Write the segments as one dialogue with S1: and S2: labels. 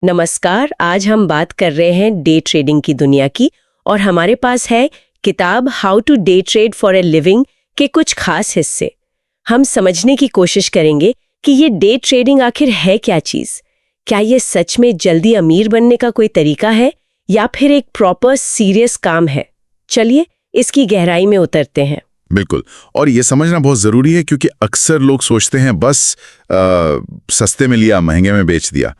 S1: नमस्कार। आज हम बात कर रहे हैं डे ट्रेडिंग की दुनिया की और हमारे पास है किताब how to day trade for a living के कुछ खास हिस्से। हम समझने की कोशिश करेंगे कि ये डे ट्रेडिंग आखिर है क्या चीज़। क्या ये सच में जल्दी अमीर बनने का कोई तरीका है या फिर एक प्रॉपर सीरियस काम है? चलिए इसकी गहराई में उतरते हैं।
S2: बिल्कुल, और ये समझना बहुत ज़रूरी है क्योंकि अक्सर लोग सोचते हैं बस सस्ते में लिया महंगे में बेच दिया,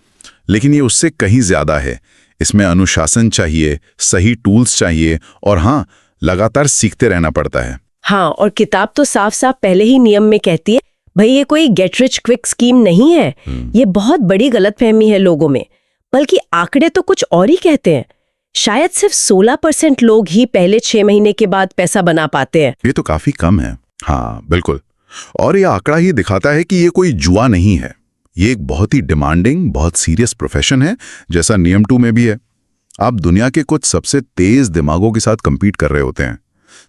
S2: लेकिन ये उससे कहीं ज़्यादा है। इसमें अनुशासन चाहिए, सही टूल्स चाहिए और हाँ, लगातार सीखते रहना पड़ता है।
S1: हाँ, और किताब तो साफ साफ पहले ही नियम में कहती है भाई ये कोई गेट रिच क्विक स्कीम नहीं है। ये बहुत बड़ी गलतफहमी है लोगों में, बल्कि आंकड़े तो कुछ और ही कहते हैं। शायद सिर्फ 16% लोग ही पहले 6 महीने के बाद पैसा बना पाते हैं।
S2: ये तो काफ़ी कम है। हाँ बिल्कुल, और ये आंकड़ा ही दिखाता है कि ये कोई जुआ नहीं है। ये एक बहुत ही डिमांडिंग, बहुत सीरियस प्रोफेशन है, जैसा नियम 2 में भी है। आप दुनिया के कुछ सबसे तेज दिमागों के साथ कंपीट कर रहे होते हैं।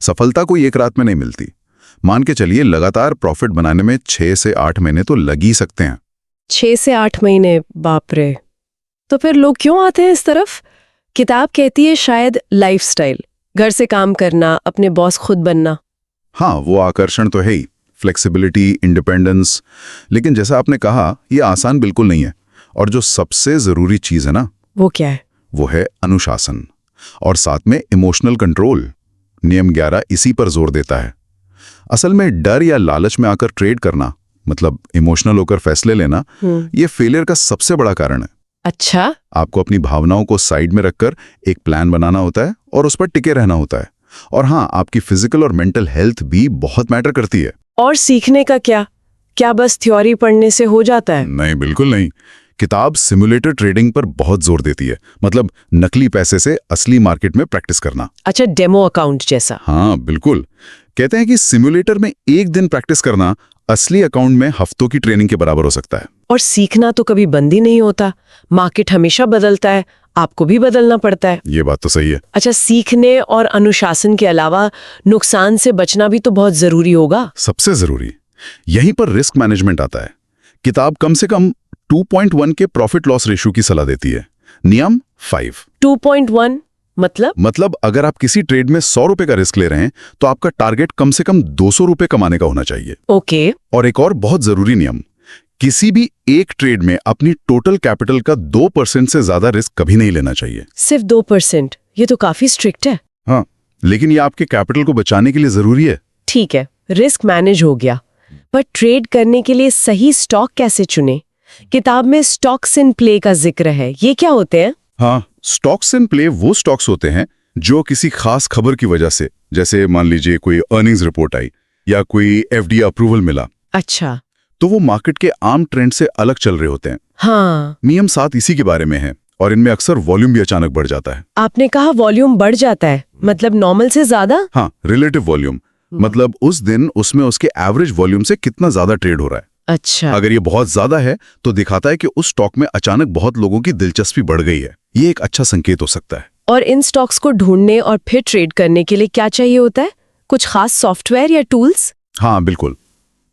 S2: सफलता कोई एक रात में नहीं मिलती। मान के चलिए लगातार प्रॉफिट बनाने में 6 से 8 महीने तो लग ही सकते हैं।
S1: 6 से 8 महीने, बाप रे। तो फिर लोग क्यों आते हैं इस तरफ? किताब कहती है शायद लाइफस्टाइल, घर से काम करना, अपने बॉस खुद बनना।
S2: हाँ, वो आकर्षण तो है ही, फ्लेक्सिबिलिटी, इंडिपेंडेंस। लेकिन जैसा आपने कहा, ये आसान बिल्कुल नहीं है। और जो सबसे ज़रूरी चीज़ है ना,
S1: वो क्या है?
S2: वो है अनुशासन और साथ में इमोशनल कंट्रोल। नियम 11 इसी पर जोर देता है। असल में डर या लालच में आकर ट्रेड करना, मतलब इमोशनल होकर फैसले लेना, ये फेलियर का सबसे बड़ा कारण है।
S1: अच्छा,
S2: आपको अपनी भावनाओं को साइड में रखकर एक प्लान बनाना होता है और उस पर टिके रहना होता है। और हाँ, आपकी फिजिकल और मेंटल हेल्थ भी बहुत मैटर करती है।
S1: और सीखने का क्या? क्या बस थ्योरी पढ़ने से हो जाता है?
S2: नहीं, बिल्कुल नहीं। किताब सिमुलेटर ट्रेडिंग पर बहुत जोर देती है, मतलब नकली पैसे से असली मार्केट में प्रैक्टिस करना।
S1: अच्छा, डेमो अकाउंट जैसा?
S2: हाँ बिल्कुल। कहते हैं कि सिमुलेटर में एक दिन प्रैक्टिस करना असली अकाउंट में हफ्तों की ट्रेनिंग के बराबर हो सकता है।
S1: और सीखना तो कभी बंद ही नहीं होता। मार्केट हमेशा बदलता है, आपको भी बदलना पड़ता है।
S2: ये बात तो सही है।
S1: अच्छा, सीखने और अनुशासन के अलावा नुकसान से बचना भी तो बहुत जरूरी होगा।
S2: सबसे जरूरी यहीं पर रिस्क मैनेजमेंट आता है। किताब कम से कम 2.1 के प्रॉफिट लॉस रेशियो की सलाह देती है। नियम 5।
S1: 2.1 मतलब
S2: अगर आप किसी ट्रेड में 100 रुपए का रिस्क ले रहे हैं तो आपका टारगेट कम से कम 200 रुपए कमाने का होना चाहिए।
S1: ओके।
S2: और एक और बहुत जरूरी नियम, किसी भी एक ट्रेड में अपनी टोटल कैपिटल का 2% से ज्यादा रिस्क कभी नहीं लेना चाहिए।
S1: सिर्फ 2%? ये तो काफी स्ट्रिक्ट है।
S2: हाँ, लेकिन ये आपके कैपिटल को बचाने के लिए जरूरी है।
S1: ठीक है, रिस्क मैनेज हो गया, पर ट्रेड करने के लिए सही स्टॉक कैसे चुने? किताब में स्टॉक्स इन प्ले का जिक्र है, ये क्या होते हैं?
S2: हाँ, स्टॉक्स इन प्ले वो स्टॉक्स होते हैं जो किसी खास खबर की वजह से, जैसे मान लीजिए कोई अर्निंग्स रिपोर्ट आई या कोई एफडी अप्रूवल मिला,
S1: अच्छा,
S2: तो वो मार्केट के आम ट्रेंड से अलग चल रहे होते हैं।
S1: हाँ।
S2: नियम 7 इसी के बारे में है और इनमें अक्सर वॉल्यूम भी अचानक बढ़ जाता है।
S1: आपने कहा वॉल्यूम बढ़ जाता है, मतलब नॉर्मल से ज्यादा?
S2: हाँ, रिलेटिव वॉल्यूम, मतलब उस दिन उसमें उसके एवरेज वॉल्यूम से कितना ज्यादा ट्रेड हो रहा है।
S1: अच्छा।
S2: अगर ये बहुत ज्यादा है तो दिखाता है कि उस स्टॉक में अचानक बहुत लोगों की दिलचस्पी बढ़ गई है। ये एक अच्छा संकेत हो सकता है।
S1: और इन स्टॉक्स को ढूंढने और फिर ट्रेड करने के लिए क्या चाहिए होता है? कुछ खास सॉफ्टवेयर या टूल्स?
S2: हाँ बिल्कुल,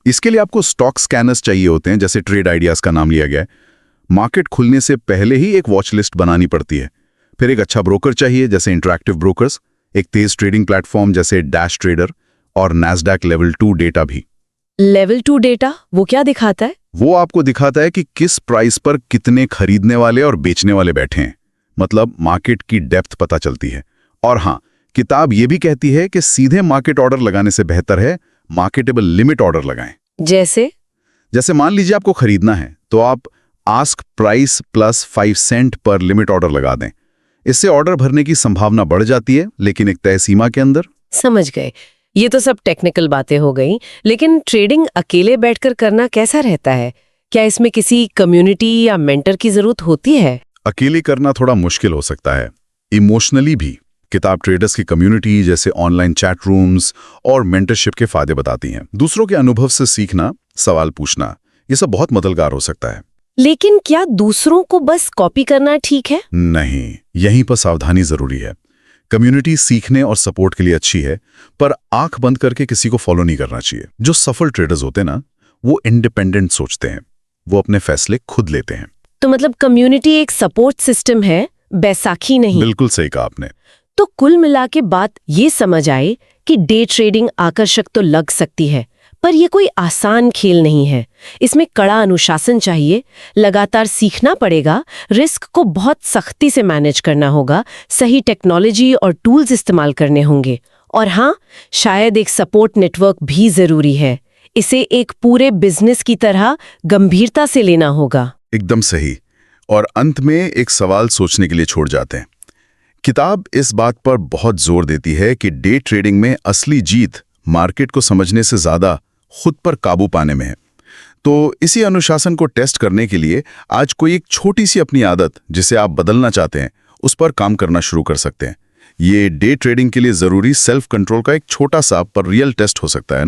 S2: इसके लिए आपको स्टॉक स्कैनर्स चाहिए होते हैं, जैसे ट्रेड आइडियाज का नाम लिया गया है। मार्केट खुलने से पहले ही एक वॉच लिस्ट बनानी पड़ती है। फिर एक अच्छा ब्रोकर चाहिए, जैसे इंटरैक्टिव ब्रोकर्स, एक तेज ट्रेडिंग प्लेटफॉर्म जैसे डैश ट्रेडर और नैस्डैक लेवल 2 डेटा भी।
S1: लेवल 2 डेटा वो क्या दिखाता है?
S2: वो आपको दिखाता है कि किस प्राइस पर कितने खरीदने वाले और बेचने वाले बैठे हैं, मतलब मार्केट की डेप्थ पता चलती है। और हाँ, किताब ये भी कहती है कि सीधे मार्केट ऑर्डर लगाने से बेहतर है मार्केटेबल लिमिट ऑर्डर लगाएं। जैसे मान लीजिए आपको खरीदना है तो आप आस्क प्राइस प्लस 5 सेंट पर लिमिट ऑर्डर लगा दें। इससे ऑर्डर भरने की संभावना बढ़ जाती है, लेकिन एक तय सीमा के अंदर।
S1: समझ गए। ये तो सब टेक्निकल बातें हो गई, लेकिन ट्रेडिंग अकेले बैठकर करना कैसा रहता है? क्या इसमें किसी कम्युनिटी या मेंटर की जरूरत होती है?
S2: अकेले करना थोड़ा मुश्किल हो सकता है, इमोशनली भी। किताब ट्रेडर्स की कम्युनिटी जैसे ऑनलाइन चैट रूम्स और मेंटरशिप के फायदे बताती हैं। दूसरों के अनुभव से सीखना, सवाल पूछना, ये सब बहुत मददगार हो सकता है।
S1: लेकिन क्या दूसरों को बस कॉपी करना ठीक है?
S2: नहीं, यहीं पर सावधानी जरूरी है। कम्युनिटी सीखने और सपोर्ट के लिए अच्छी है, पर आंख बंद करके किसी को फॉलो नहीं करना चाहिए। जो सफल ट्रेडर्स होते हैं ना, वो इंडिपेंडेंट सोचते हैं, वो अपने फैसले खुद लेते हैं।
S1: तो मतलब कम्युनिटी एक सपोर्ट सिस्टम है, बैसाखी नहीं।
S2: बिल्कुल सही कहा आपने।
S1: तो कुल मिला के बात ये समझ आई कि डे ट्रेडिंग आकर्षक तो लग सकती है, पर यह कोई आसान खेल नहीं है। इसमें कड़ा अनुशासन चाहिए, लगातार सीखना पड़ेगा, रिस्क को बहुत सख्ती से मैनेज करना होगा, सही टेक्नोलॉजी और टूल्स इस्तेमाल करने होंगे, और हाँ, शायद एक सपोर्ट नेटवर्क भी जरूरी है। इसे एक पूरे बिजनेस की तरह गंभीरता से लेना होगा।
S2: एकदम सही। और अंत में एक सवाल सोचने के लिए छोड़ जाते हैं। किताब इस बात पर बहुत जोर देती है कि डे ट्रेडिंग में असली जीत मार्केट को समझने से ज्यादा खुद पर काबू पाने में है। तो इसी अनुशासन को टेस्ट करने के लिए आज कोई एक छोटी सी अपनी आदत जिसे आप बदलना चाहते हैं, उस पर काम करना शुरू कर सकते हैं। ये डे ट्रेडिंग के लिए जरूरी सेल्फ कंट्रोल का एक छोटा सा पर रियल टेस्ट हो सकता है ना।